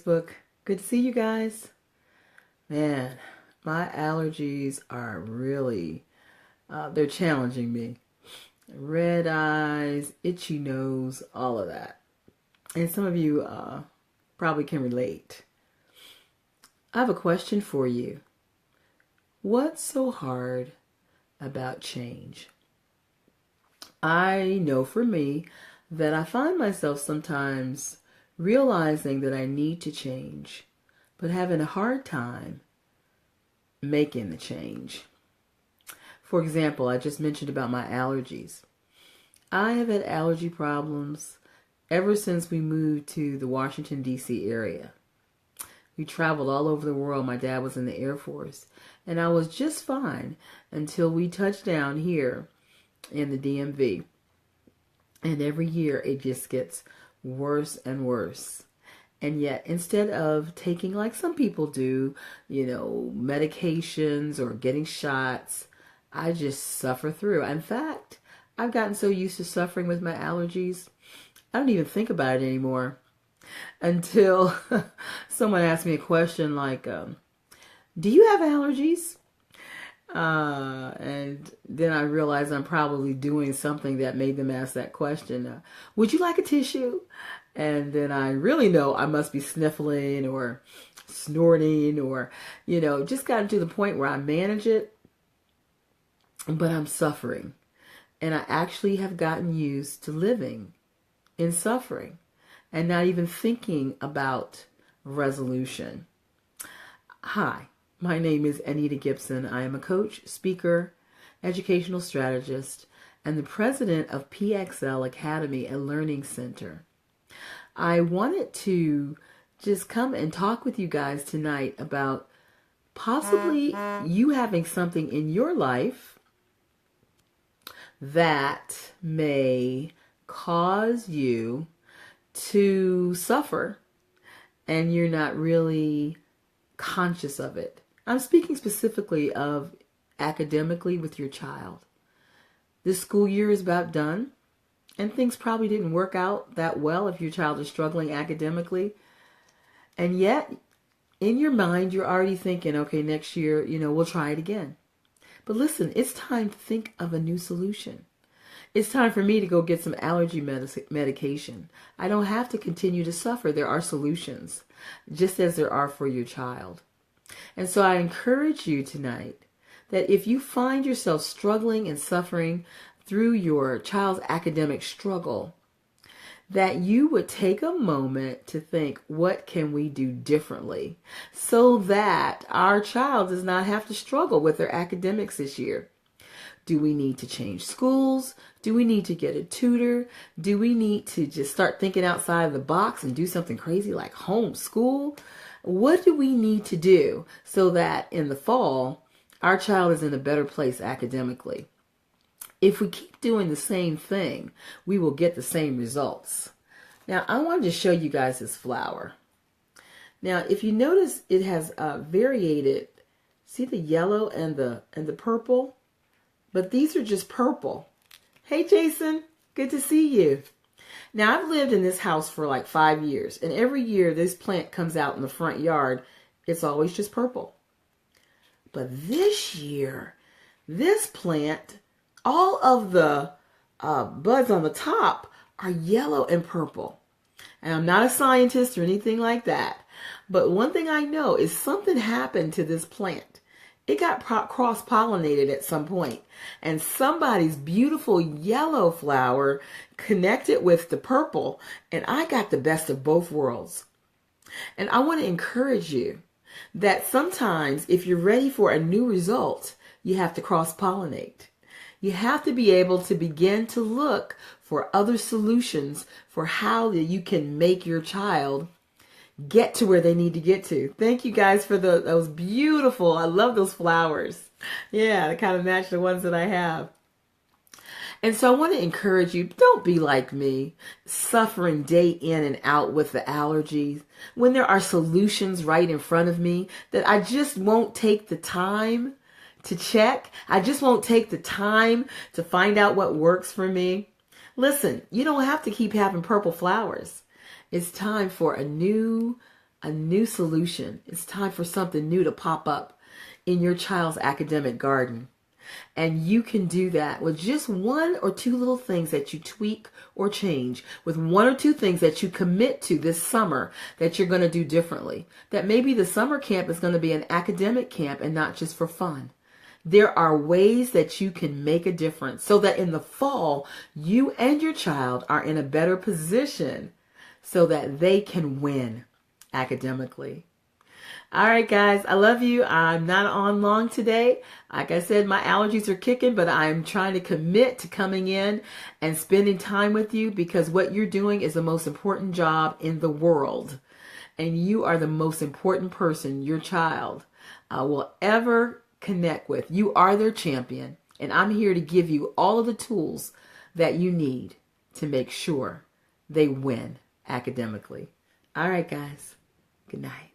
Book. Good to see you guys. Man, my allergies are really, they're challenging me. Red eyes, itchy nose, all of that. And some of you probably can relate. I have a question for you. What's so hard about change? I know for me that I find myself sometimes realizing that I need to change, but having a hard time making the change. For example, I just mentioned about my allergies. I have had allergy problems ever since we moved to the Washington, D.C. area. We traveled all over the world. My dad was in the Air Force, and I was just fine until we touched down here in the DMV. And every year it just gets worse and worse. And yet, instead of taking, like some people do, medications or getting shots, I just suffer through. In fact, I've gotten so used to suffering with my allergies, I don't even think about it anymore until someone asks me a question like, do you have allergies? And then I realized I'm probably doing something that made them ask that question. Would you like a tissue? And then I really know I must be sniffling or snorting or, just gotten to the point where I manage it, but I'm suffering. And I actually have gotten used to living in suffering and not even thinking about resolution. Hi. My name is Anita Gibson. I am a coach, speaker, educational strategist, and the president of PXL Academy and Learning Center. I wanted to just come and talk with you guys tonight about possibly you having something in your life that may cause you to suffer and you're not really conscious of it. I'm speaking specifically of academically with your child. This school year is about done, and things probably didn't work out that well if your child is struggling academically. And yet, in your mind, you're already thinking, okay, next year, we'll try it again. But listen, it's time to think of a new solution. It's time for me to go get some allergy medication. I don't have to continue to suffer. There are solutions, just as there are for your child. And so I encourage you tonight that if you find yourself struggling and suffering through your child's academic struggle, that you would take a moment to think, what can we do differently so that our child does not have to struggle with their academics this year? Do we need to change schools? Do we need to get a tutor? Do we need to just start thinking outside of the box and do something crazy like homeschool? What do we need to do so that in the fall, our child is in a better place academically? If we keep doing the same thing, we will get the same results. Now, I wanted to show you guys this flower. Now, if you notice, it has variated. See the yellow and the purple? But these are just purple. Hey, Jason, good to see you. Now, I've lived in this house for like 5 years, and every year this plant comes out in the front yard, it's always just purple. But this year, this plant, all of the buds on the top are yellow and purple. And I'm not a scientist or anything like that, but one thing I know is something happened to this plant. It got cross-pollinated at some point, and somebody's beautiful yellow flower connected with the purple, and I got the best of both worlds. And I want to encourage you that sometimes if you're ready for a new result, you have to cross-pollinate. You have to be able to begin to look for other solutions for how you can make your child get to where they need to get to. Thank you guys for those beautiful, I love those flowers. Yeah, they kind of match the ones that I have. And so I want to encourage you, don't be like me, suffering day in and out with the allergies, when there are solutions right in front of me that I just won't take the time to check. I just won't take the time to find out what works for me. Listen, you don't have to keep having purple flowers. It's time for a new a new solution. It's time for something new to pop up in your child's academic garden. And you can do that with just one or two little things that you tweak or change, with one or two things that you commit to this summer that you're going to do differently. That maybe the summer camp is going to be an academic camp and not just for fun. There are ways that you can make a difference so that in the fall, you and your child are in a better position so that they can win academically. All right, guys, I love you. I'm not on long today. Like I said, my allergies are kicking, but I'm trying to commit to coming in and spending time with you because what you're doing is the most important job in the world. And you are the most important person your child will ever connect with. You are their champion. And I'm here to give you all of the tools that you need to make sure they win academically. All right, guys. Good night.